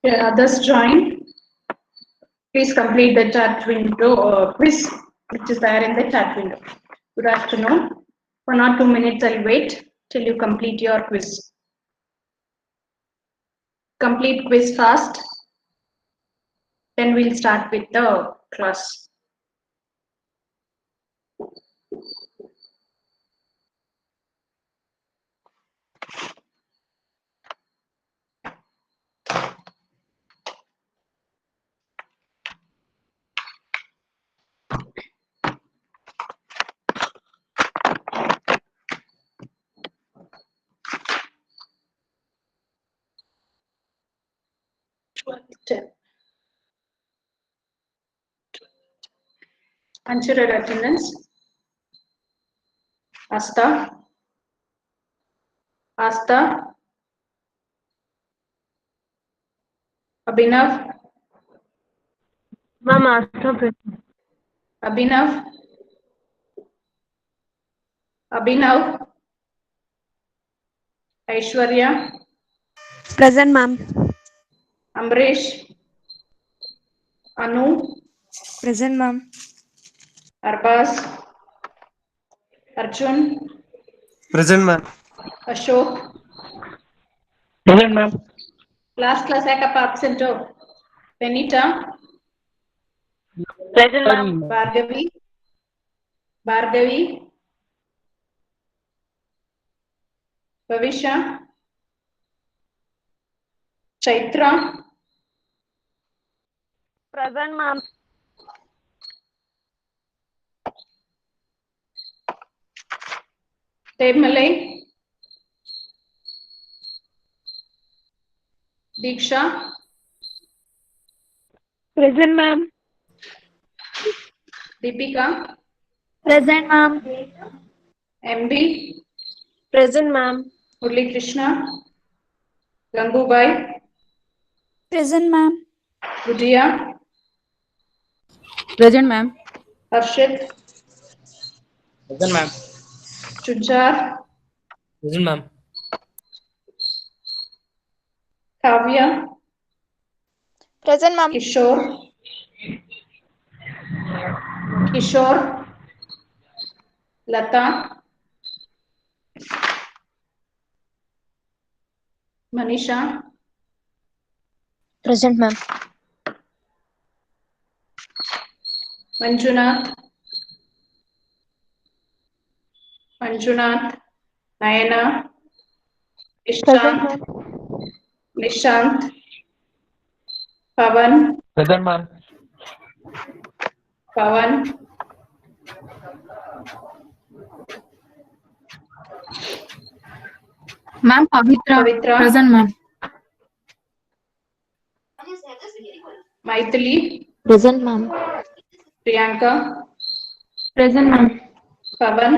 Yeah, others join. Please complete the chat window quiz, which is there in the chat window. Good afternoon. 1 or 2 minutes, I'll wait till you complete your quiz. Complete quiz fast. Then we'll start with the class. Consider attendance. Asta. Asta. Abhinav. Ma'am, Asta present. Abhinav. Abhinav. Aishwarya. Present, ma'am. Amresh. Anu. Present, ma'am. Arbaz. Arjun. Present, ma'am. Ashok. Present, ma'am. Last class absent. Benita. Present, ma'am. Bhargavi. Bhargavi. Bhavisha. Chaitra. Present, ma'am. Malay. Diksha. Present, ma'am. Deepika. Present, ma'am. MD. Present, ma'am. Murli Krishna. Gangubai. Present, ma'am. Gudia. Present, ma'am. Harshit. Present, ma'am. Chunchar. Present, ma'am. Kavya. Present, ma'am. Kishore. Kishore. Lata. Manisha. Present, ma'am. Manjunath. Manjunath. Nayana. Present, Nishant. ma'am. Nishant. Pavan. Present, ma'am. Pavan. Ma'am, Pavitra. Pavitra. Present, ma'am. Maithili. Present, ma'am. Priyanka. Present, ma'am. Pavan.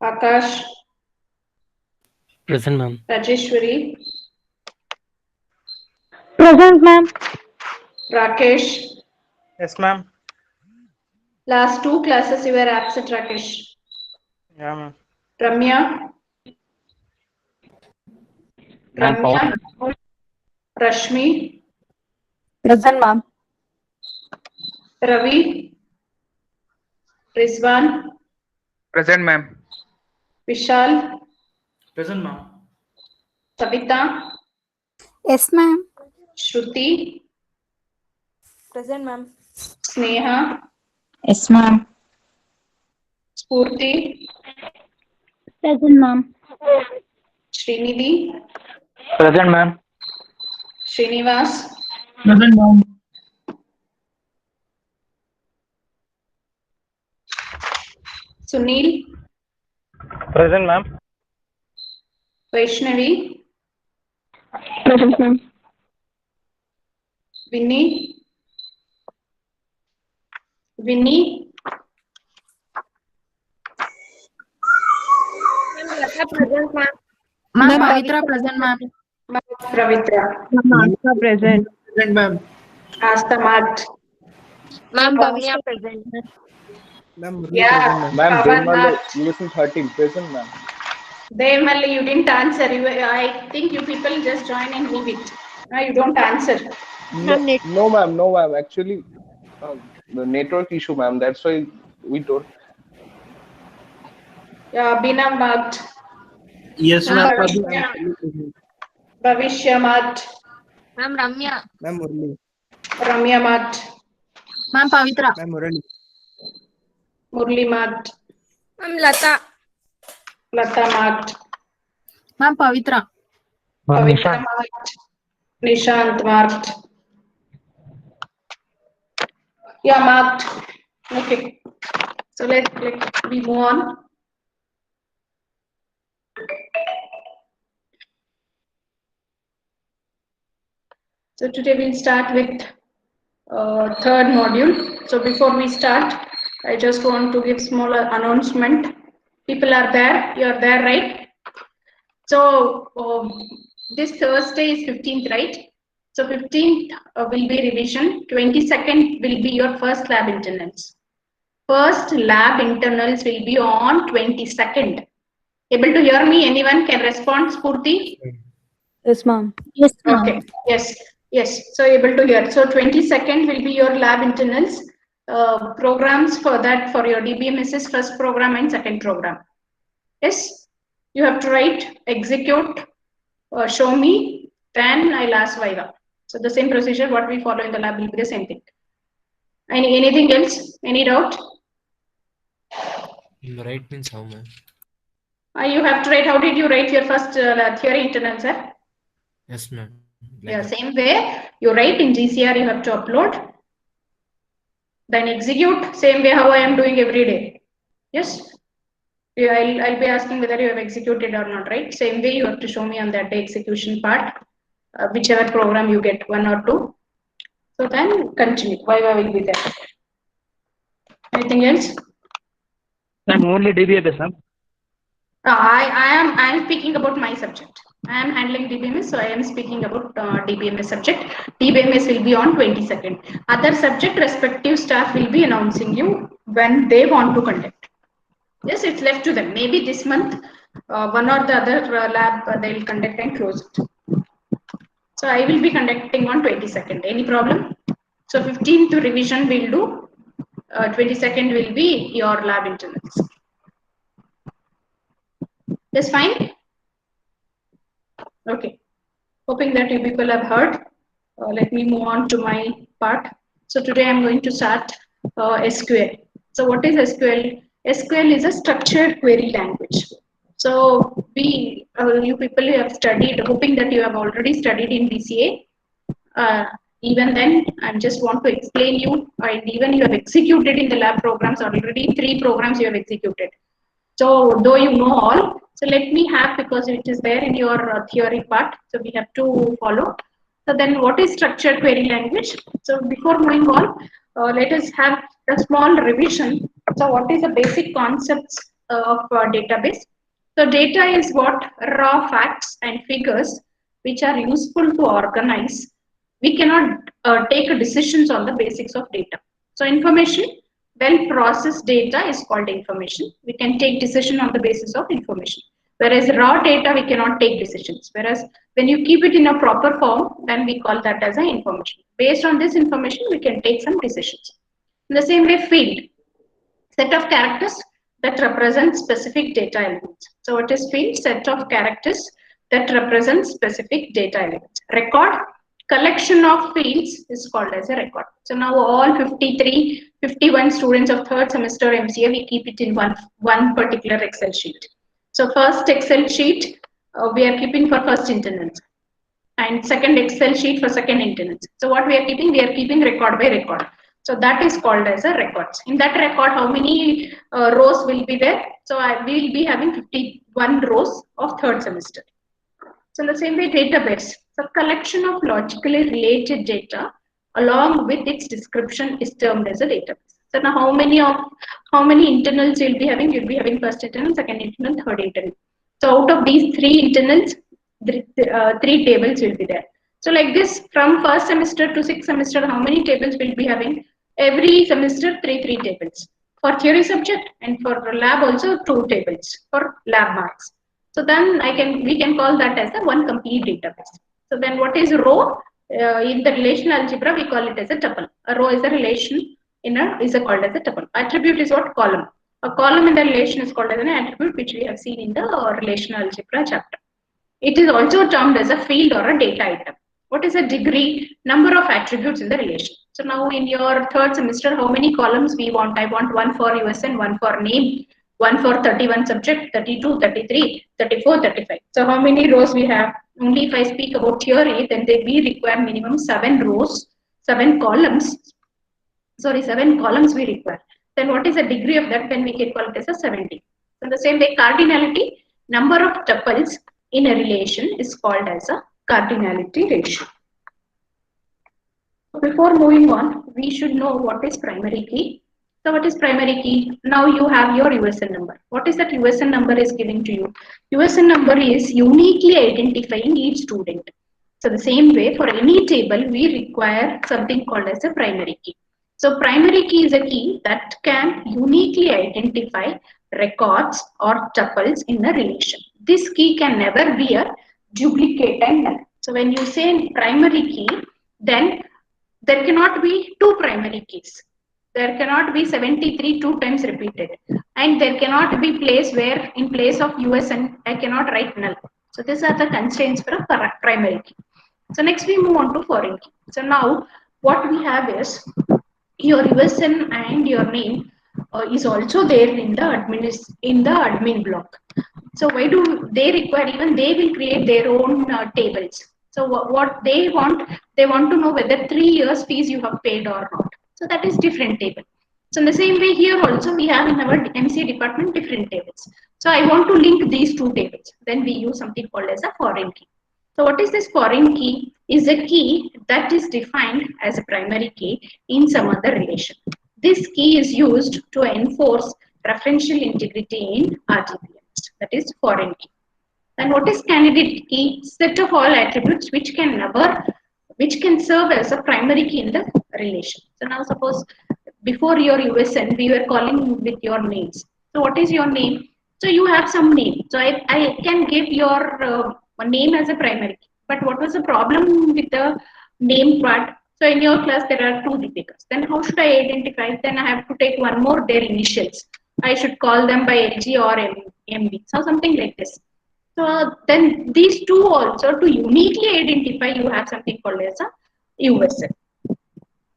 Akash. Present, ma'am. Rajeshwari. Present, ma'am. Rakesh. Yes, ma'am. Last two classes you were absent, Rakesh. Yeah, ma'am. Ramya. Ramya. Rashmi. Present, ma'am. Ravi. Rizwan. Present, ma'am. Vishal. Present, ma'am. Savita. Yes, ma'am. Shruti. Present, ma'am. Sneha. Yes, ma'am. Spurti. Present, ma'am. Srinidhi. Present, ma'am. Srinivas. Present, ma'am. Sunil. Present, ma'am. Vaishnavi. Present, ma'am. Vinny. Vinny. Present, ma'am. Ma'am, Pavitra present, ma'am. Pravitra. Ma'am, Asta present. Present, ma'am. Asta marked. Ma'am, Pavitra present. Ma'am, Yeah. Ma'am, Pavan marked. lesson 13. Present, ma'am. Devamalli, you didn't answer. I think you people just join and leave it. You don't answer. Ma'am, No, ma'am. No, ma'am. Actually, the network issue, ma'am. That's why we don't. Yeah, Bina marked. Yes, Ma'am, ma'am. Bhavishya, Bhavishya marked. Ma'am, Ramya. Ma'am Murli. Ramya marked. Ma'am Pavitra. Ma'am Murali. Murli marked. Ma'am, Lata. Lata marked. Ma'am Pavitra. Pavitra marked. Nishant marked. Yeah, marked. Okay. So let we move on. So today we'll start with third module. So before we start, I just want to give small announcement. People are there. You're there, right? So this Thursday is 15th, right? So 15th will be revision. 22nd will be your first lab internals. First lab internals will be on 22nd. Able to hear me? Anyone can respond, Spurti? Yes, ma'am. Yes, Okay. Yes. So able to hear. So 22nd will be your lab internals. Programs for that for your DBMS's first program and second program. Yes. You have to write, execute, show me, then I'll ask Viva. So the same procedure what we follow in the lab will be the same thing. Anything else? Any doubt? Right means how, ma'am? You have to write. How did you write your first theory internal, sir? Yes, ma'am. Yeah, same way. You write in GCR. You have to upload. Then execute. Same way how I am doing every day. Yes. Yeah, I'll be asking whether you have executed or not. Right. Same way you have to show me on that day execution part. Whichever program you get, one or two. So then continue. Viva will be there. Anything else? I'm only DBMS, ma'am. I am speaking about my subject. I am handling DBMS, so I am speaking about DBMS subject. DBMS will be on 22nd. Other subject respective staff will be announcing you when they want to conduct. Yes, it's left to them. Maybe this month, one or the other lab they will conduct and close it. So I will be conducting on 22nd. Any problem? So 15th revision will do. 22nd will be your lab internals. That's fine. Okay. Hoping that you people have heard. Let me move on to my part. So today I'm going to start SQL. So what is SQL? SQL is a structured query language. So you people have studied, hoping that you have already studied in BCA. Even then, I just want to explain you, and even you have executed in the lab programs already, 3 programs you have executed. So though you know all, so let me have, because it is there in your theory part, so we have to follow. So then what is structured query language? So before moving on, let us have a small revision. So what is the basic concepts of database? So data is what? Raw facts and figures which are useful to organize. We cannot take decisions on the basics of data. So information, well processed data is called information. We can take decision on the basis of information. Whereas raw data, we cannot take decisions. Whereas when you keep it in a proper form, then we call that as an information. Based on this information, we can take some decisions. In the same way, field, set of characters that represent specific data elements. So what is field? Set of characters that represent specific data elements. Record, collection of fields is called as a record. So now all 53, 51 students of third semester MCA, we keep it in one particular Excel sheet. So first Excel sheet, we are keeping for first internals, and second Excel sheet for second internals. So what we are keeping record by record. So that is called as a records. In that record, how many rows will be there? So I will be having 51 rows of third semester. So in the same way, database. So collection of logically related data along with its description is termed as a database. So now how many internals you'll be having? You'll be having first internal, second internal, third internal. So out of these 3 internals, 3 tables will be there. So like this, from first semester to 6th semester, how many tables will be having? Every semester, 3 tables. For theory subject and for lab also 2 tables for lab marks. So then we can call that as a one complete database. So then what is row? In the relational algebra, we call it as a tuple. A row is a relation called as a tuple. Attribute is what? Column. A column in the relation is called as an attribute, which we have seen in the relational algebra chapter. It is also termed as a field or a data item. What is a degree? Number of attributes in the relation. So now in your third semester, how many columns we want? I want one for USN, one for name, one for 31 subject, 32, 33, 34, 35. So how many rows we have? Only if I speak about theory, then we require minimum 7 rows, 7 columns. Sorry, 7 columns we require. Then what is the degree of that? Then we can call it as a 70. So the same way, cardinality, number of tuples in a relation is called as a cardinality ratio. Before moving on, we should know what is primary key. So what is primary key? Now you have your USN number. What is that USN number is giving to you? USN number is uniquely identifying each student. So the same way, for any table, we require something called as a primary key. So primary key is a key that can uniquely identify records or tuples in a relation. This key can never be a duplicate and null. So when you say primary key, then there cannot be two primary keys. There cannot be 73 two times repeated. And there cannot be place where in place of USN, I cannot write null. So these are the constraints for a primary key. So next we move on to foreign key. So now what we have is your USN and your name is also there in the admin block. So why do they require? Even they will create their own tables. So what they want to know whether 3 years fees you have paid or not. So that is different table. So in the same way here also we have in our MCA department different tables. So I want to link these two tables. Then we use something called as a foreign key. So what is this foreign key? Is a key that is defined as a primary key in some other relation. This key is used to enforce referential integrity in RDBMS. That is foreign key. And what is candidate key? Set of all attributes which can serve as a primary key in the relation. So now suppose before your USN we were calling with your names. So what is your name? So you have some name. So I can give your name as a primary key. But what was the problem with the name part? So in your class there are 2 Deepikas. Then how should I identify? Then I have to take one more their initials. I should call them by LG or MB. So something like this. So then these two also, to uniquely identify, you have something called as a USN.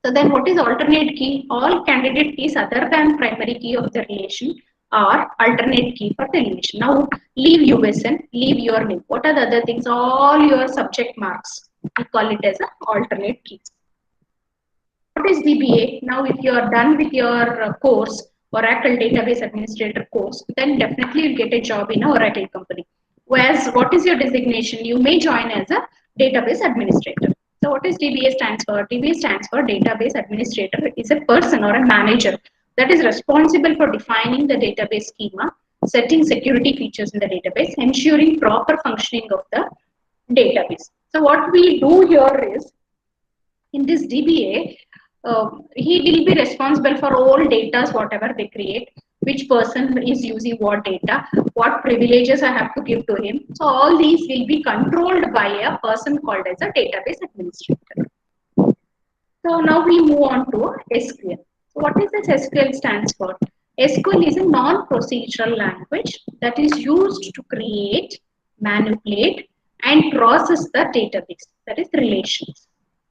So then what is alternate key? All candidate keys other than primary key of the relation are alternate key for the relation. Now leave USN, leave your name. What are the other things? All your subject marks. We call it as an alternate keys. What is DBA? Now if you are done with your course, Oracle Database Administrator course, then definitely you'll get a job in an Oracle company. Whereas what is your designation? You may join as a database administrator. So what is DBA stands for? DBA stands for Database Administrator. It is a person or a manager that is responsible for defining the database schema, setting security features in the database, ensuring proper functioning of the database. So what we do here is, in this DBA, he will be responsible for all data, whatever they create, which person is using what data, what privileges I have to give to him. So all these will be controlled by a person called as a database administrator. So now we move on to SQL. So what is this SQL stands for? SQL is a non-procedural language that is used to create, manipulate, and process the database, that is relations.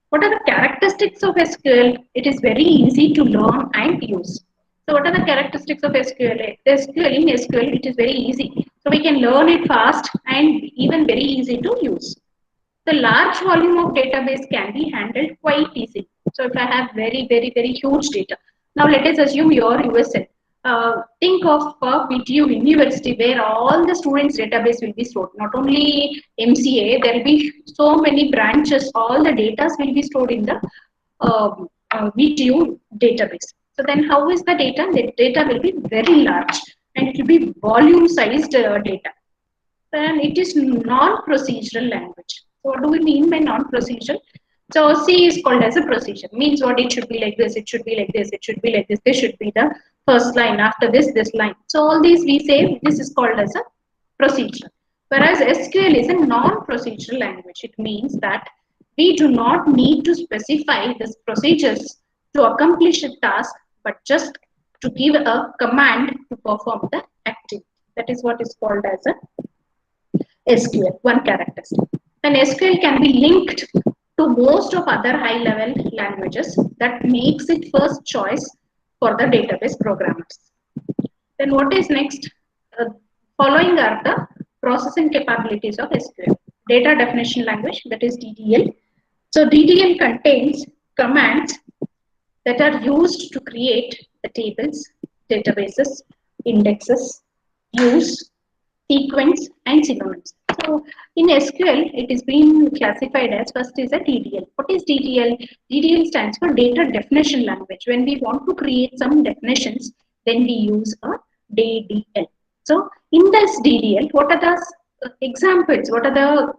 What are the characteristics of SQL? It is very easy to learn and use. So what are the characteristics of SQL? In SQL, it is very easy. So we can learn it fast and even very easy to use. The large volume of database can be handled quite easily. So if I have very huge data. Now let us assume your USN. Think of a VTU university where all the students' database will be stored. Not only MCA, there will be so many branches. All the data will be stored in the VTU database. So then how is the data? The data will be very large and it will be volume-sized data. Then it is non-procedural language. So what do we mean by non-procedural? So C is called as a procedure. Means what? It should be like this, it should be like this, it should be like this. This should be the first line. After this, this line. So all these we say this is called as a procedure. Whereas SQL is a non-procedural language. It means that we do not need to specify the procedures to accomplish a task, but just to give a command to perform the activity. That is what is called as a SQL, one characteristic. And SQL can be linked to most of other high-level languages that makes it first choice for the database programmers. Then what is next? Following are the processing capabilities of SQL. Data definition language, that is DDL. So DDL contains commands that are used to create the tables, databases, indexes, views, sequence, and synonyms. So in SQL, it is being classified as first is a DDL. What is DDL? DDL stands for data definition language. When we want to create some definitions, then we use a DDL. So in this DDL, what are the examples? What are the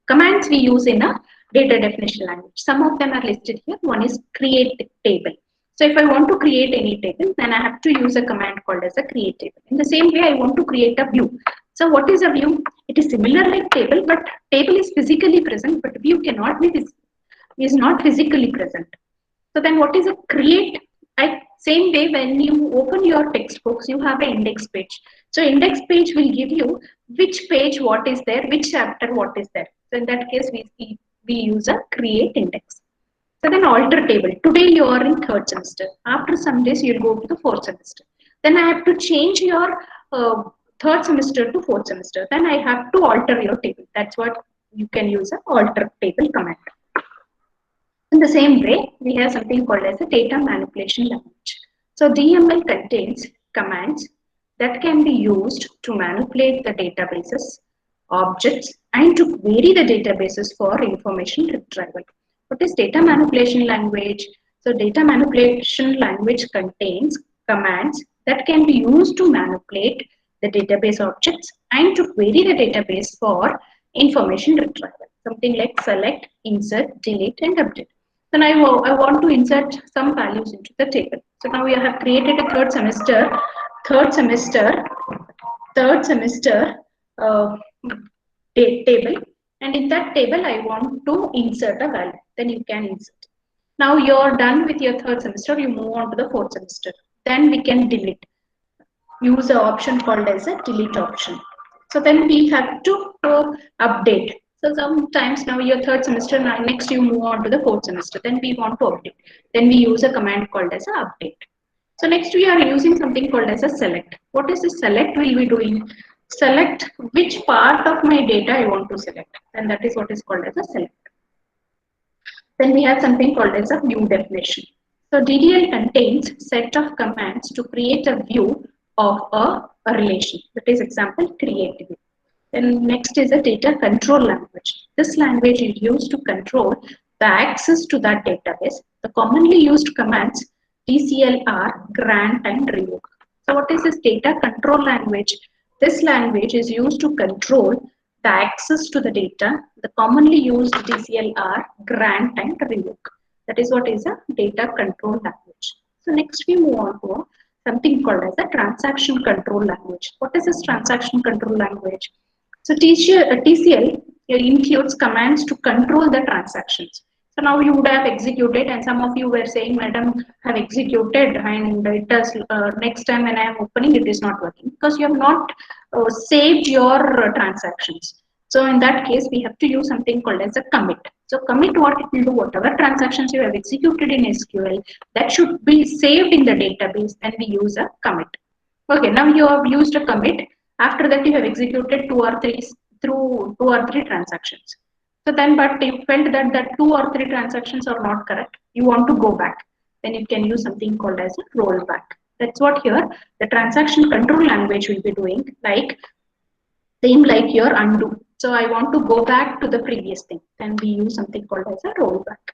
commands we use in a data definition language? Some of them are listed here. One is create table. So if I want to create any table, then I have to use a command called as a create table. In the same way, I want to create a view. So what is a view? It is similar like table, but table is physically present, but view cannot be, is not physically present. So then what is a create? Same way, when you open your textbooks, you have an index page. So index page will give you which page what is there, which chapter what is there. So in that case, we use a create index. So then alter table. Today you are in third semester. After some days you'll go to the fourth semester. Then I have to change your third semester to fourth semester. Then I have to alter your table. That's what you can use a alter table command. In the same way, we have something called as a data manipulation language. So DML contains commands that can be used to manipulate the databases, objects, and to query the databases for information retrieval. What is data manipulation language? So data manipulation language contains commands that can be used to manipulate the database objects and to query the database for information retrieval. Something like select, insert, delete, and update. Then I want to insert some values into the table. So now we have created a third semester table, and in that table I want to insert a value. Then you can insert. Now you're done with your third semester, you move on to the fourth semester. Then we can delete. Use an option called as a delete option. So then we have to update. So sometimes now your third semester, next you move on to the fourth semester. Then we want to update. Then we use a command called as a update. So next we are using something called as a select. What is the select we'll be doing? Select which part of my data I want to select. And that is what is called as a select. Then we have something called as a view definition. So DDL contains set of commands to create a view of a relation. That is example, create view. Then next is a data control language. This language is used to control the access to that database. The commonly used commands DCLR, grant, and revoke. So what is this data control language? This language is used to control the access to the data. The commonly used DCLR, grant, and revoke. That is what is a data control language. So next we move on to something called as a transaction control language. What is this transaction control language? So TCL includes commands to control the transactions. So now you would have executed, and some of you were saying, Madam, have executed, and it does next time when I am opening, it is not working because you have not saved your transactions. So in that case, we have to use something called as a commit. So commit, what it will do, whatever transactions you have executed in SQL, that should be saved in the database, then we use a commit. Okay, now you have used a commit. After that, you have executed two or three transactions. So then, but you felt that 2 or 3 transactions are not correct. You want to go back. Then you can use something called as a rollback. That's what here the transaction control language will be doing. Like same like your undo. So I want to go back to the previous thing. Then we use something called as a rollback.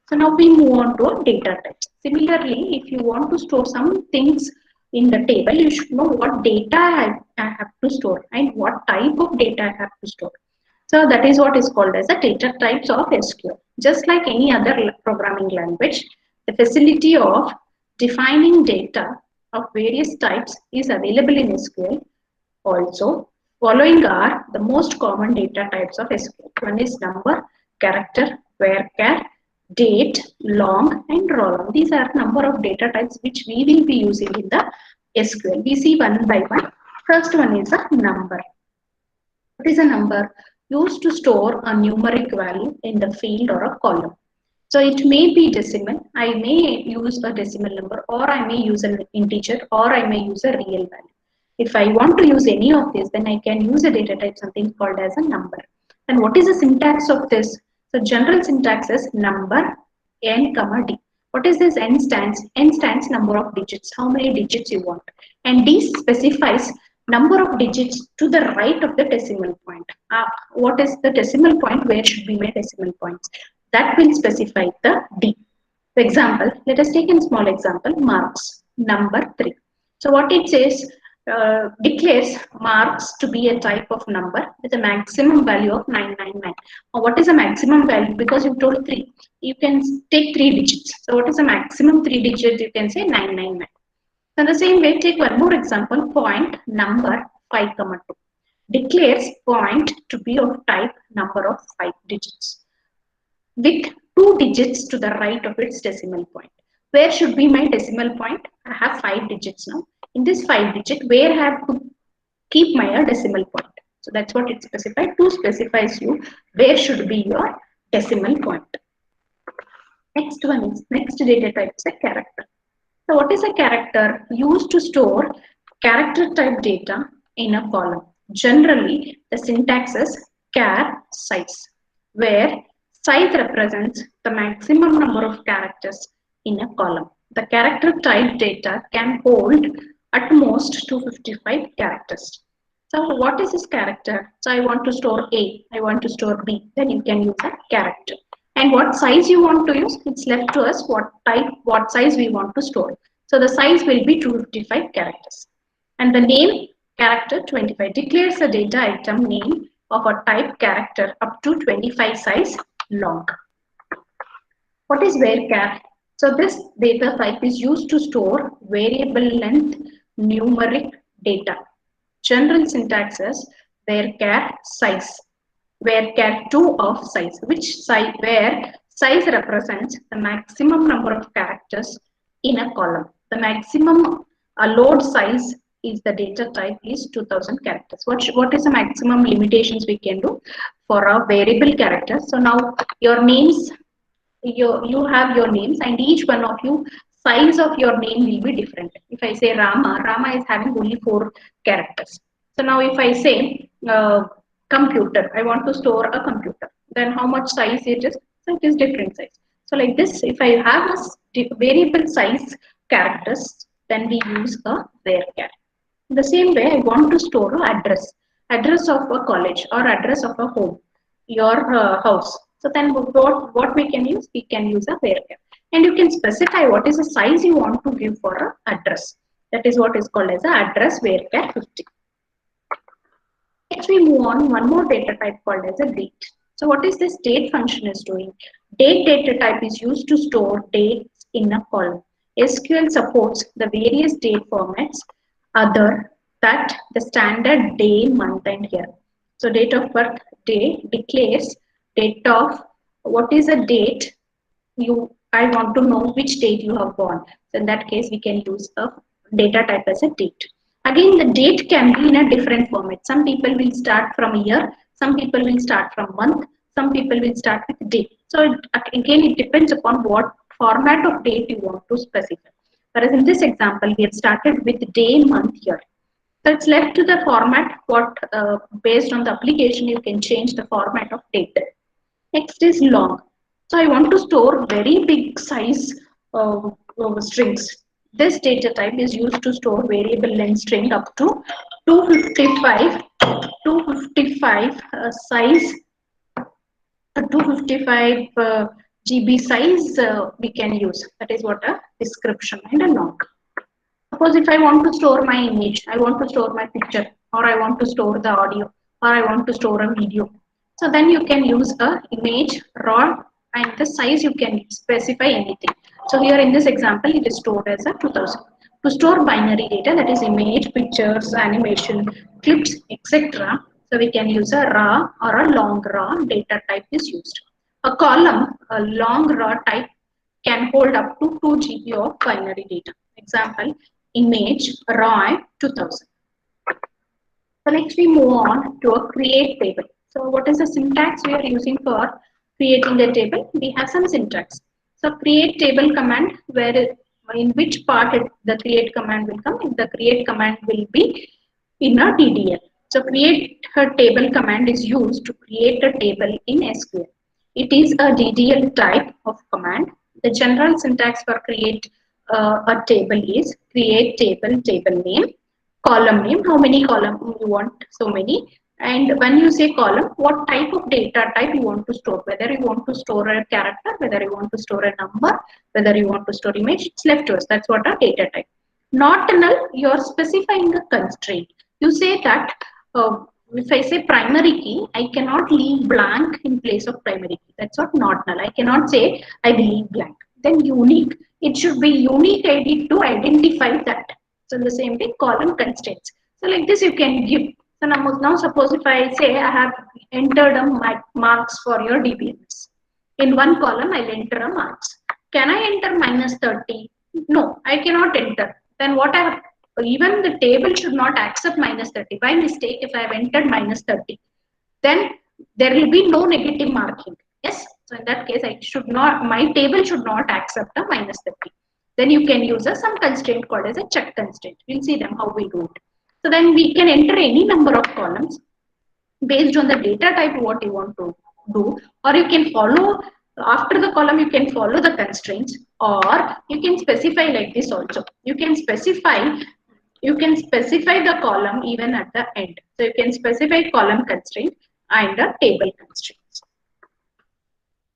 So now we move on to data types. Similarly, if you want to store some things in the table, you should know what data I have to store and what type of data I have to store. So that is what is called as the data types of SQL. Just like any other programming language, the facility of defining data of various types is available in SQL also Following are the most common data types of SQL. One is number, character, varchar, date, long, and row long. These are number of data types which we will be using in the SQL. We see one by one. First one is a number. What is a number? Used to store a numeric value in the field or a column. So it may be decimal. I may use a decimal number, or I may use an integer, or I may use a real value. If I want to use any of this, then I can use a data type, something called as a number. And what is the syntax of this? So general syntax is number, n, comma, d. What is this n stands? N stands number of digits, how many digits you want. And d specifies number of digits to the right of the decimal point. What is the decimal point? Where should be my decimal points? That will specify the d. For example, let us take a small example, marks, number 3. So what it says, declares marks to be a type of number with a maximum value of 999. Or what is the maximum value? Because you told 3, you can take 3 digits. So what is the maximum 3 digits? You can say 999. So the same way, take one more example, point number 5, 2. Declares point to be of type number of 5 digits with 2 digits to the right of its decimal point. Where should be my decimal point? I have 5 digits now. In this 5 digit, where I have to keep my decimal point? So that's what it specifies. 2 specifies you where should be your decimal point. Next one is, next data type is a character. So what is a character? Used to store character type data in a column. Generally, the syntax is char size, where size represents the maximum number of characters in a column. The character type data can hold at most 255 characters. So what is this character? So I want to store A, I want to store B, then you can use a character. And what size you want to use, it's left to us what type, what size we want to store. So the size will be 255 characters. And the name, character 25, declares a data item name of a type character up to 25 size long. What is varchar? So this data type is used to store variable length numeric data. General syntax is varchar size, varchar 2 of size, which size, where size represents the maximum number of characters in a column. The maximum load size is the data type is 2000 characters. What is the maximum limitations we can do for a variable character? So now your names, you have your names, and each one of you, size of your name will be different. If I say Rama, Rama is having only 4 characters. So now if I say computer, I want to store a computer, then how much size it is? So it is different size. So like this, if I have a variable size characters, then we use a varchar. The same way, I want to store an address of a college or address of a home, your house. So then what we can use? We can use a varchar. And you can specify what is the size you want to give for an address. That is what is called as an address varchar 50. Next we move on, one more data type called as a date. So what is this date function is doing? Date data type is used to store dates in a column. SQL supports the various date formats other that the standard day, month, and year. So date of birth, day, declares date of, what is a date? I want to know which date you have born. So in that case, we can use a data type as a date. Again, the date can be in a different format. Some people will start from a year, some people will start from month, some people will start with day. So again, it depends upon what format of date you want to specify. Whereas in this example, we have started with day, month, year. So it's left to the format, what based on the application, you can change the format of date. Next is long. So I want to store very big size strings. This data type is used to store variable length string up to 255 size, 255 GB size we can use. That is what a description and a long. Suppose if I want to store my image, I want to store my picture, or I want to store the audio, or I want to store a video. So then you can use a image, raw, and the size you can specify anything. So here in this example, it is stored as a 2000. To store binary data, that is image, pictures, animation, clips, etc. So we can use a raw or a long raw data type is used. A column, a long raw type can hold up to 2 GB of binary data. Example, image raw 2000. So next we move on to a create table. So what is the syntax we are using for creating a table? We have some syntax. So create table command, where in which part the create command will come? The create command will be in a DDL. So create a table command is used to create a table in SQL. It is a DDL type of command. The general syntax for create a table is create table, table name, column name, how many column you want, so many. And when you say column, what type of data type you want to store, whether you want to store a character, whether you want to store a number, whether you want to store image, it's left to us. That's what a data type. Not null, you're specifying a constraint. You say that if I say primary key, I cannot leave blank in place of primary key. That's what not null. I cannot say I will leave blank. Then unique, it should be unique ID to identify that. So the same thing, column constraints. So like this you can give. So now suppose if I say I have entered a marks for your DBMS. In one column I'll enter a marks. Can I enter minus 30? No, I cannot enter. Then what I have, even the table should not accept minus 30. By mistake, if I have entered minus 30, then there will be no negative marking. Yes. So in that case, I should not, my table should not accept a minus 30. Then you can use some constraint called as a check constraint. We'll see them how we do it. So then we can enter any number of columns based on the data type what you want to do, or you can follow after the column, you can follow the constraints, or you can specify like this also. You can specify the column even at the end. So you can specify column constraint and a table constraints.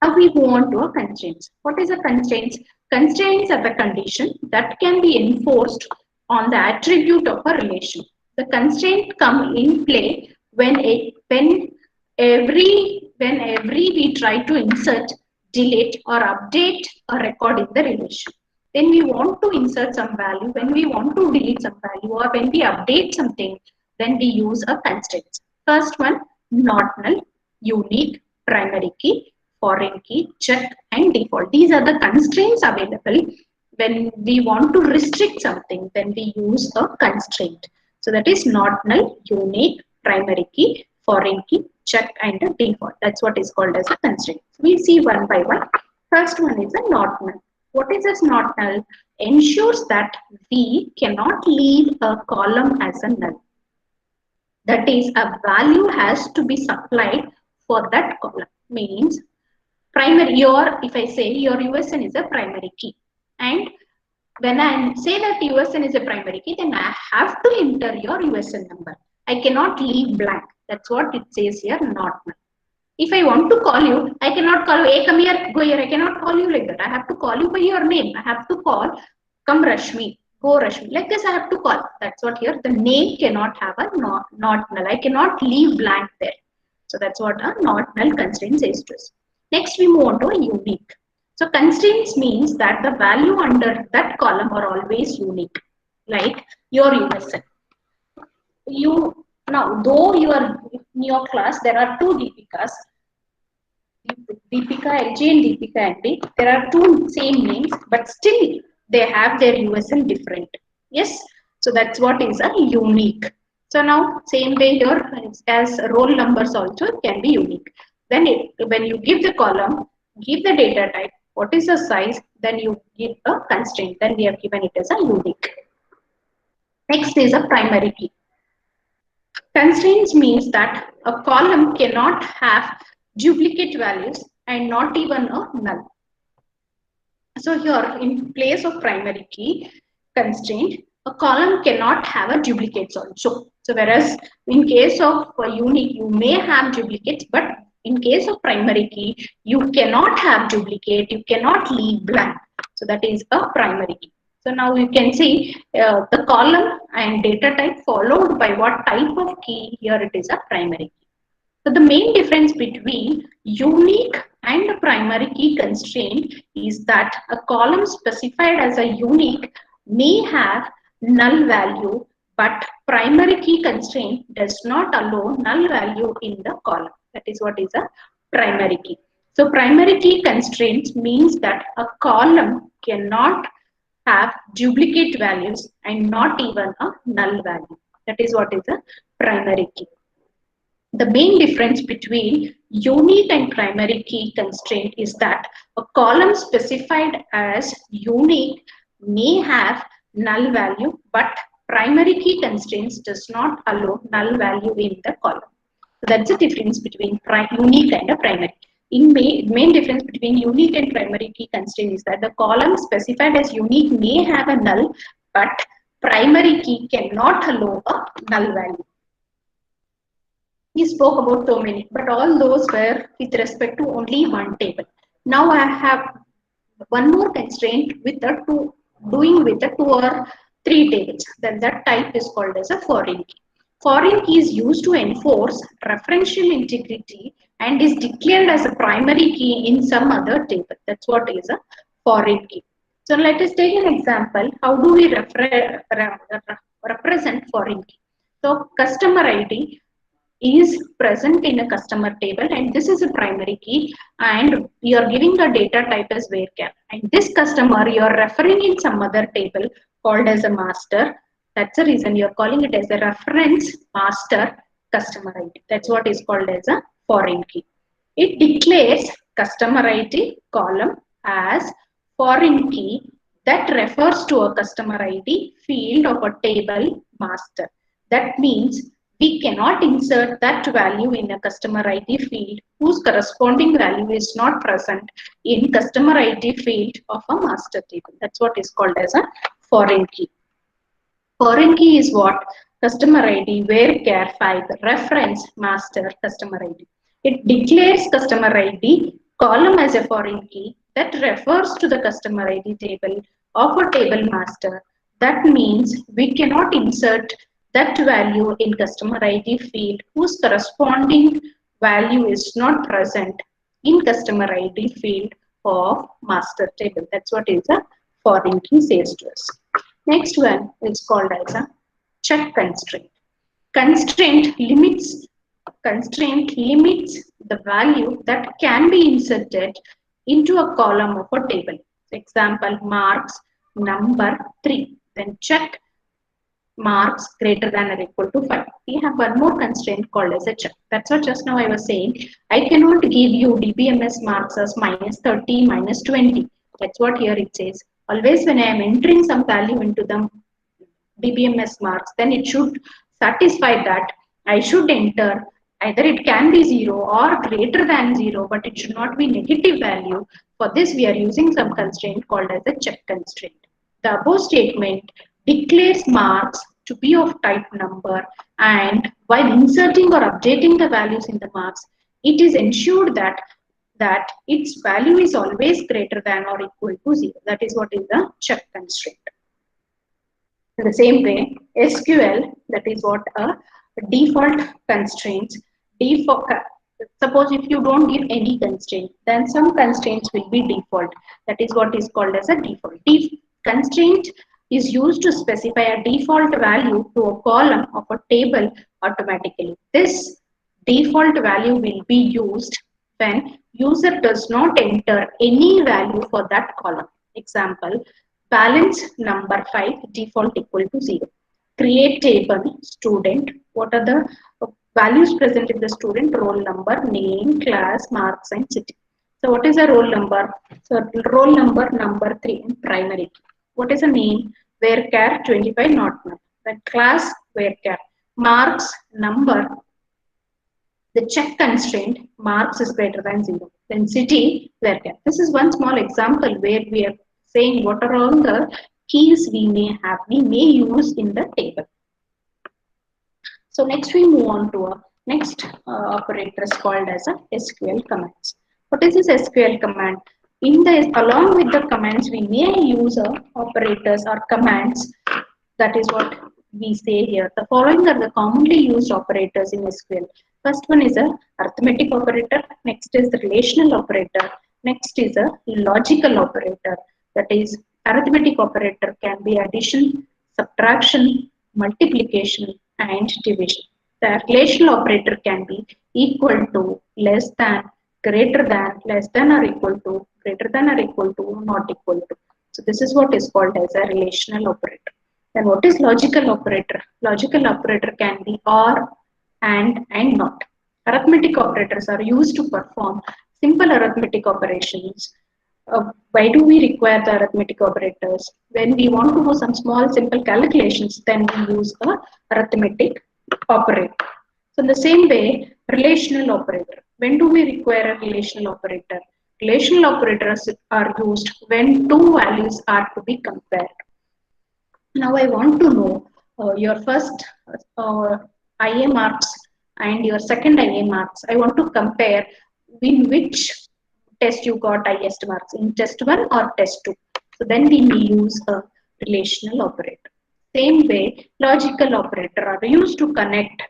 Now we move on to a constraints. What is a constraints? Constraints are the condition that can be enforced on the attribute of a relation. The constraint come in play when every we try to insert, delete or update a record in the relation. When we want to insert some value, when we want to delete some value, or when we update something, then we use a constraint. First one, not null, unique, primary key, foreign key, check and default. These are the constraints available. When we want to restrict something, then we use a constraint. So that is not null, unique, primary key, foreign key, check and a default. That's what is called as a constraint. We see one by one. First one is a not null. What is this not null? Ensures that we cannot leave a column as a null. That is, a value has to be supplied for that column. Means primary, if I say your USN is a primary key, and when I say that USN is a primary key, then I have to enter your USN number. I cannot leave blank. That's what it says here, not null. If I want to call you, I cannot call you, hey, come here, go here. I cannot call you like that. I have to call you by your name. I have to call, come Rashmi, go Rashmi. Like this I have to call. That's what here, the name cannot have a not null. I cannot leave blank there. So that's what a not null constraint says to us. Next we move on to a unique. So constraints means that the value under that column are always unique. Like your USN. Now, though in your class there are two Deepikas, Deepika LG and Deepika ND, there are two same names, but still they have their USN different. Yes, so that's what is a unique. So now same way here as roll numbers also can be unique. Then when you give the column, give the data type, what is the size, then you give a constraint. Then we have given it as a unique. Next is a primary key. Constraints means that a column cannot have duplicate values and not even a null. So here in place of primary key constraint, a column cannot have a duplicates also. So whereas in case of a unique, you may have duplicates, but in case of primary key, you cannot have duplicate, you cannot leave blank. So that is a primary key. So now you can see the column and data type followed by what type of key. Here it is a primary key. So the main difference between unique and a primary key constraint is that a column specified as a unique may have null value, but primary key constraint does not allow null value in the column. That is what is a primary key. So primary key constraints means that a column cannot have duplicate values and not even a null value. That is what is a primary key. The main difference between unique and primary key constraint is that a column specified as unique may have null value, but primary key constraints does not allow null value in the column. So that's the difference between unique and a primary. Main difference between unique and primary key constraint is that the column specified as unique may have a null, but primary key cannot allow a null value. We spoke about so many, but all those were with respect to only one table. Now I have one more constraint with the two or three tables. Then that type is called as a foreign key. Foreign key is used to enforce referential integrity and is declared as a primary key in some other table. That's what is a foreign key. So let us take an example. How do we represent foreign key? So customer ID is present in a customer table, and this is a primary key, and you are giving the data type as varchar, and this customer you are referring in some other table called as a master. That's the reason you are calling it as a reference master customer ID. That's what is called as a foreign key. It declares customer ID column as foreign key that refers to a customer ID field of a table master. That means we cannot insert that value in a customer ID field whose corresponding value is not present in customer ID field of a master table. That's what is called as a foreign key. Foreign key is what? Customer ID, varchar 5, reference master customer ID. It declares customer ID column as a foreign key that refers to the customer ID table of a table master. That means we cannot insert that value in customer ID field whose corresponding value is not present in customer ID field of master table. That's what is a foreign key says to us. Next one is called as a check constraint. Constraint limits the value that can be inserted into a column of a table. Example, marks number 3. Then check marks greater than or equal to 5. We have one more constraint called as a check. That's what just now I was saying. I cannot give you DBMS marks as minus 30, minus 20. That's what here it says. Always when I am entering some value into the DBMS marks, then it should satisfy that I should enter either it can be 0 or greater than 0, but it should not be negative value. For this, we are using some constraint called as a check constraint. The above statement declares marks to be of type number, and while inserting or updating the values in the marks, it is ensured that its value is always greater than or equal to 0. That is what is the check constraint. In the same way, SQL, that is what a default constraints. Suppose if you don't give any constraint, then some constraints will be default. That is what is called as a default. Constraint is used to specify a default value to a column of a table automatically. This default value will be used when user does not enter any value for that column. Example, balance number 5 default equal to 0. Create table student. What are the values present in the student? Roll number, name, class, marks, and city. So what is a roll number? So roll number 3 in primary. What is a name? Varchar 25 not null. The class varchar. Marks number. The check constraint marks is greater than 0. Then city varchar. This is one small example where we are saying what are all the keys we may use in the table. So next we move on to a next operator is called as a SQL commands. What is this SQL command? Along with the commands, we may use operators or commands. That is what we say here. The following are the commonly used operators in SQL. First one is a arithmetic operator. Next is the relational operator. Next is a logical operator. That is, arithmetic operator can be addition, subtraction, multiplication, and division. The relational operator can be equal to, less than, greater than, less than or equal to, greater than or equal to, not equal to. So this is what is called as a relational operator. Then what is logical operator? Logical operator can be or, and not. Arithmetic operators are used to perform simple arithmetic operations. Why do we require the arithmetic operators? When we want to do some small simple calculations, then we use a arithmetic operator. So in the same way, relational operator. When do we require a relational operator? Relational operators are used when two values are to be compared. Now I want to know your first IA marks and your second IA marks. I want to compare in which test you got highest marks, in test 1 or test 2. So then we may use a relational operator. Same way, logical operator are used to connect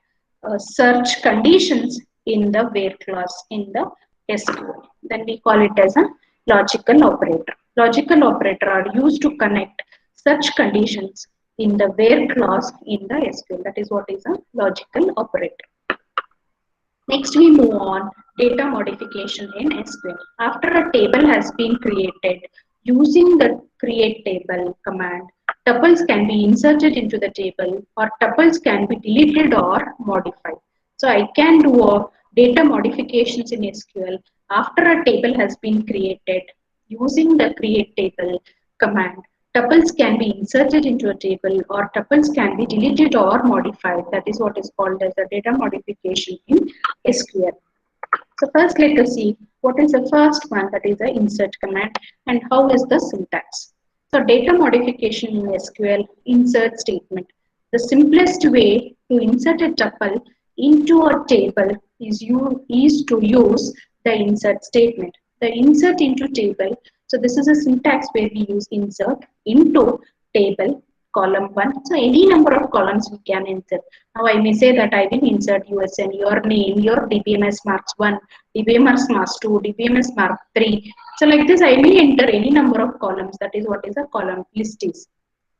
search conditions in the where clause in the SQL. Then we call it as a logical operator. Logical operator are used to connect such conditions in the where clause in the SQL. That is what is a logical operator. Next we move on, data modification in SQL. After a table has been created, using the create table command, tuples can be inserted into the table or tuples can be deleted or modified. So I can do data modifications in SQL after a table has been created using the create table command. Tuples can be inserted into a table or tuples can be deleted or modified. That is what is called as a data modification in SQL. So first let us see what is the first one, that is the insert command, and how is the syntax. So data modification in SQL, insert statement. The simplest way to insert a tuple into a table is to use the insert statement. The insert into table, so this is a syntax where we use insert into table column 1. So any number of columns we can insert. Now I may say that I will insert USN, your name, your DBMS marks 1, DBMS marks 2, DBMS mark 3. So like this I may enter any number of columns. That is what is a column list is.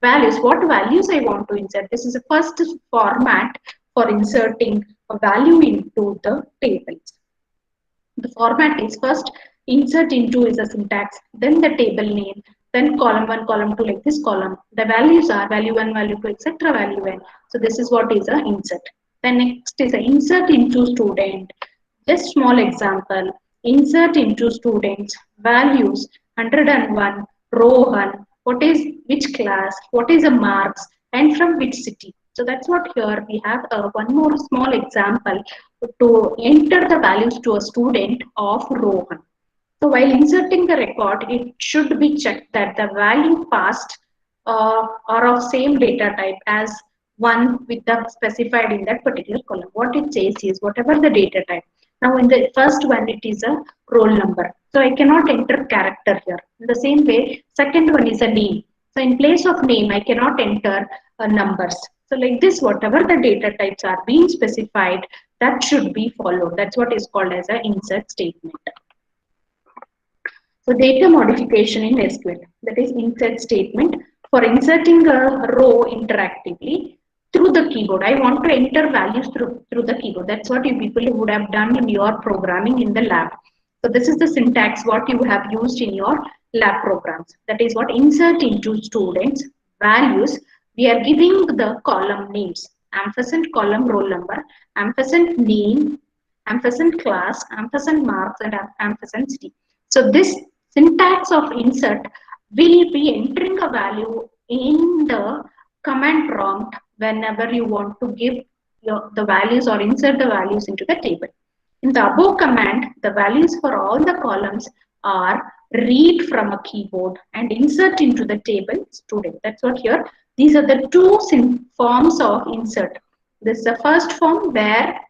Values, what values I want to insert. This is the first format for inserting a value into the tables. The format is first insert into is a syntax, then the table name, then column 1, column 2, like this column. The values are value 1, value 2, etc. value n. So this is what is a insert. Then next is a insert into student. Just small example. Insert into students values 101, row 1. What is which class? What is the marks? And from which city? So that's what here we have one more small example to enter the values to a student of row 1. So while inserting the record, it should be checked that the value passed are of same data type as one with the specified in that particular column. What it says is whatever the data type. Now in the first one, it is a roll number. So I cannot enter character here. In the same way, second one is a name. So in place of name, I cannot enter numbers. So like this, whatever the data types are being specified, that should be followed. That's what is called as an insert statement. So data modification in SQL, that is insert statement for inserting a row interactively through the keyboard. I want to enter values through the keyboard. That's what you people would have done in your programming in the lab. So this is the syntax what you have used in your lab programs. That is what insert into students values. We are giving the column names, ampersand column roll number, ampersand name, ampersand class, ampersand marks, and ampersand city. So this syntax of insert will be entering a value in the command prompt whenever you want to give the values or insert the values into the table. In the above command, the values for all the columns are read from a keyboard and insert into the table student. That's what here. These are the two forms of insert. This is the first form where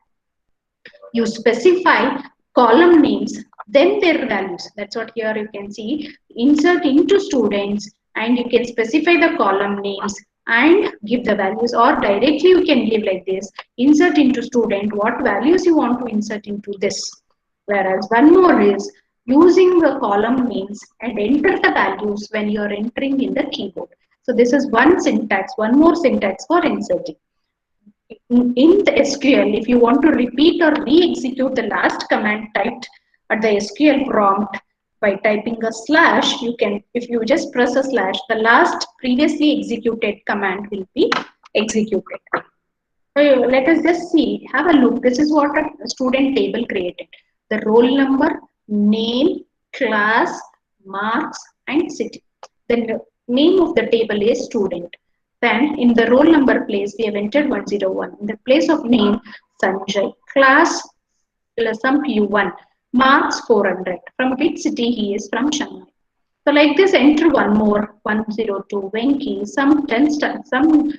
you specify column names, then their values. That's what here you can see. Insert into students and you can specify the column names and give the values, or directly you can give like this. Insert into student, what values you want to insert into this. Whereas one more is using the column names and enter the values when you are entering in the keyboard. So this is one syntax, one more syntax for inserting. In the SQL, if you want to repeat or re-execute the last command typed at the SQL prompt by typing a slash, you can, if you just press a slash, the last previously executed command will be executed. So let us just see, have a look. This is what a student table created. The roll number, name, class, marks, and city. The name of the table is student. Then in the roll number place, we have entered 101. In the place of name, Sanjay. Class, some Q1. Marks 400. From which city he is? From Chennai. So like this, enter one more, 102. Venki, some 10 star, some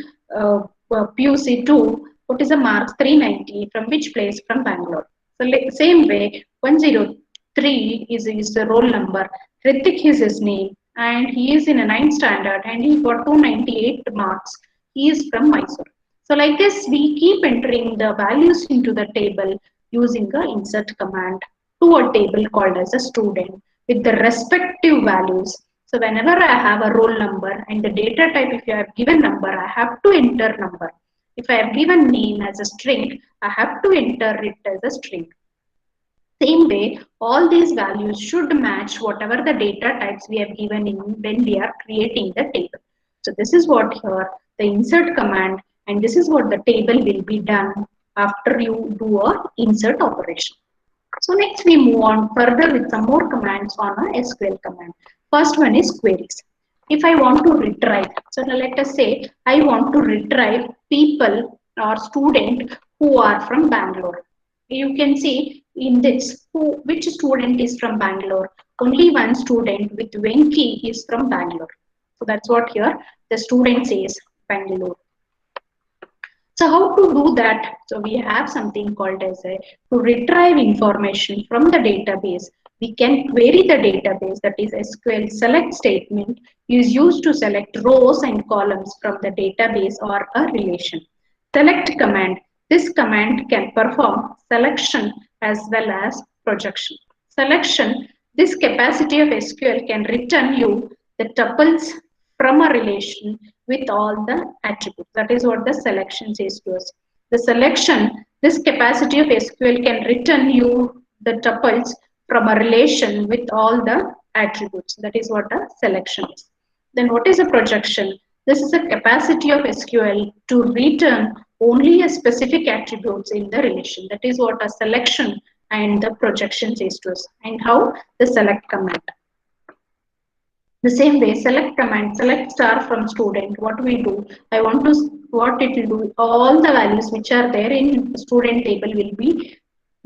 PUC2. What is the marks? 390. From which place? From Bangalore. So like, same way, 103 is the roll number. Ritik is his name, and he is in a 9th standard, and he got 298 marks. He is from Mysore. So like this, we keep entering the values into the table using the insert command to a table called as a student with the respective values. So whenever I have a roll number and the data type, if you have given number, I have to enter number. If I have given name as a string, I have to enter it as a string. Same way, all these values should match whatever the data types we have given in when we are creating the table. So this is what here, the insert command, and this is what the table will be done after you do a insert operation. So next we move on further with some more commands on a SQL command. First one is queries. If I want to retrieve, so now let us say I want to retrieve people or student who are from Bangalore. You can see in this which student is from Bangalore. Only one student with Venki is from Bangalore. So that's what here the student says Bangalore. So how to do that? So we have something called as a to retrieve information from the database. We can query the database, that is SQL select statement is used to select rows and columns from the database or a relation. Select command. This command can perform selection as well as projection. Selection, this capacity of SQL can return you the tuples from a relation with all the attributes. That is what the selection says to us. The selection, this capacity of SQL can return you the tuples from a relation with all the attributes. That is what a selection is. Then what is a projection? This is a capacity of SQL to return only a specific attributes in the relation. That is what a selection and the projection says to us. And how? The select command. The same way, select command, select star from student. What we do, I want to, what it will do, all the values which are there in student table will be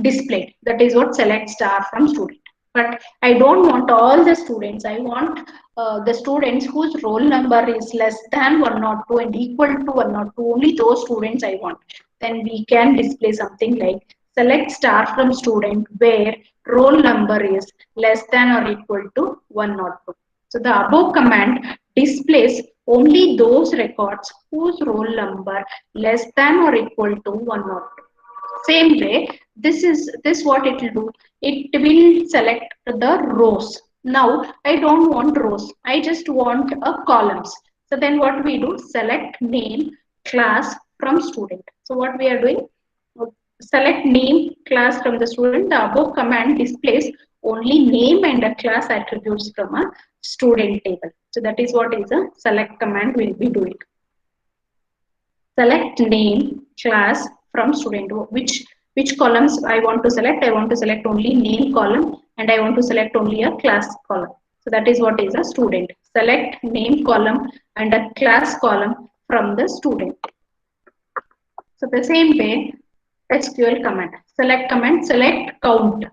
displayed. That is what select star from student. But I don't want all the students. I want the students whose roll number is less than 102 and equal to 102. Only those students I want. Then we can display something like select star from student where roll number is less than or equal to 102. So the above command displays only those records whose roll number less than or equal to 102. Same way, this what it will do. It will select the rows. Now I don't want rows. I just want a columns. So then what we do? Select name class from student. So what we are doing? Select name class from the student. The above command displays only name and a class attributes from a student table. So that is what is a select command will be doing. Select name class from student. Which columns I want to select? I want to select only name column and I want to select only a class column. So that is what is a student. Select name column and a class column from the student. So the same way, SQL command. Select command, select count.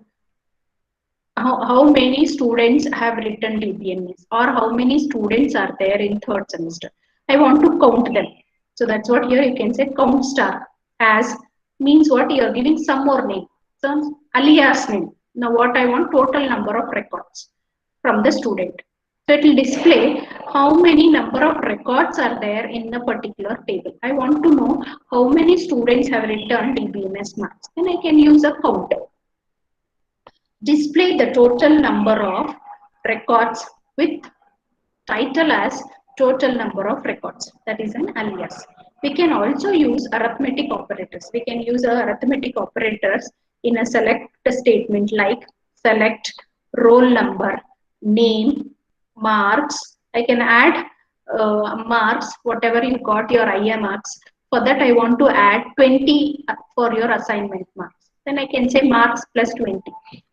How many students have written DBMS or how many students are there in third semester. I want to count them. So that's what here you can say count star as means what you are giving some more name, some alias name. Now what I want total number of records from the student. So it will display how many number of records are there in the particular table. I want to know how many students have returned DBMS marks. Then I can use a counter. Display the total number of records with title as total number of records. That is an alias. We can also use arithmetic operators. We can use arithmetic operators in a select statement like select roll number, name, marks. I can add marks, whatever you got your IA marks. For that, I want to add 20 for your assignment marks. Then I can say marks plus 20.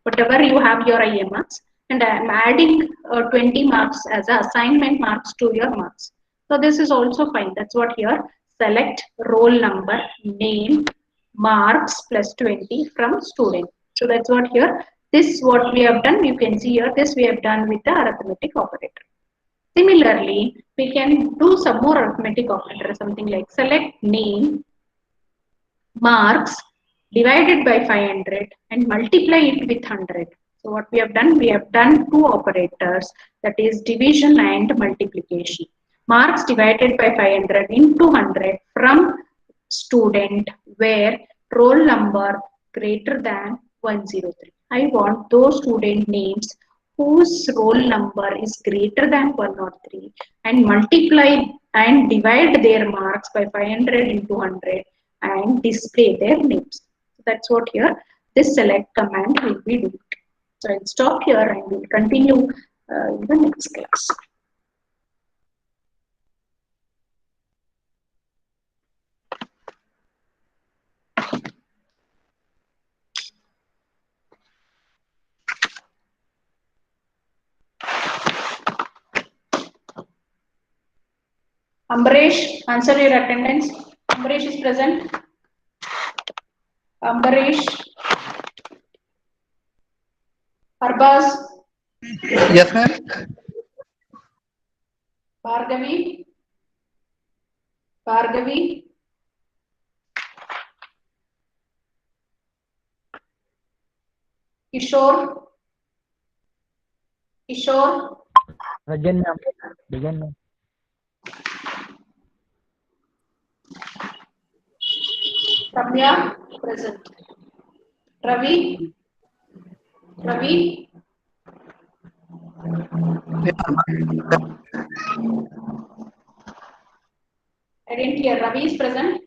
Whatever you have your IA marks, and I am adding 20 marks as assignment marks to your marks. So this is also fine. That's what here. Select roll number, name, marks plus 20 from student. So that's what here. This what we have done. You can see here. This we have done with the arithmetic operator. Similarly, we can do some more arithmetic operator. Something like select name, marks divided by 500 and multiply it with 100. So what we have done two operators, that is division and multiplication. Marks divided by 500 into 100 from student where roll number greater than 103. I want those student names whose roll number is greater than 103 and multiply and divide their marks by 500 into 100 and display their names. So that's what here this select command will be doing. So I'll stop here and we'll continue in the next class. Ambaresh, answer your attendance. Ambaresh is present. Ambaresh. Arbaz. Yes, ma'am. Bhargavi. Bhargavi. Kishore. Kishore. Rajan, ma'am. Ramya, present. Ravi. Ravi. I didn't hear. Ravi is present.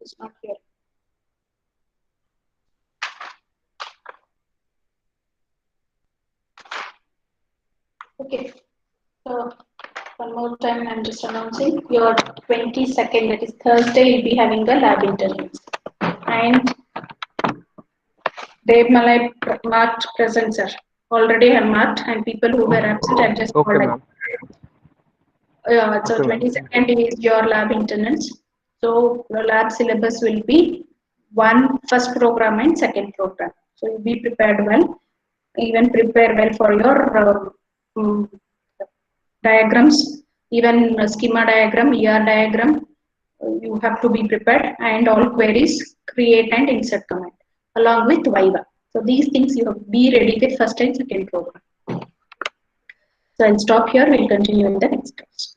It's not here. Okay. So one more time, I'm just announcing your 22nd, that is Thursday, you'll be having a lab interviews. And Dbms marked present, sir. Already have marked, and people who were absent, I've just Okay, called. ma'am. So Okay, ma'am. 22nd is your lab internals. So your lab syllabus will be first program and second program. So you be prepared well. Even prepare well for your diagrams, even schema diagram, ER diagram. You have to be prepared, and all queries create and insert command along with Viva. So these things you have be ready with first and second program. So I'll stop here. We'll continue in the next class.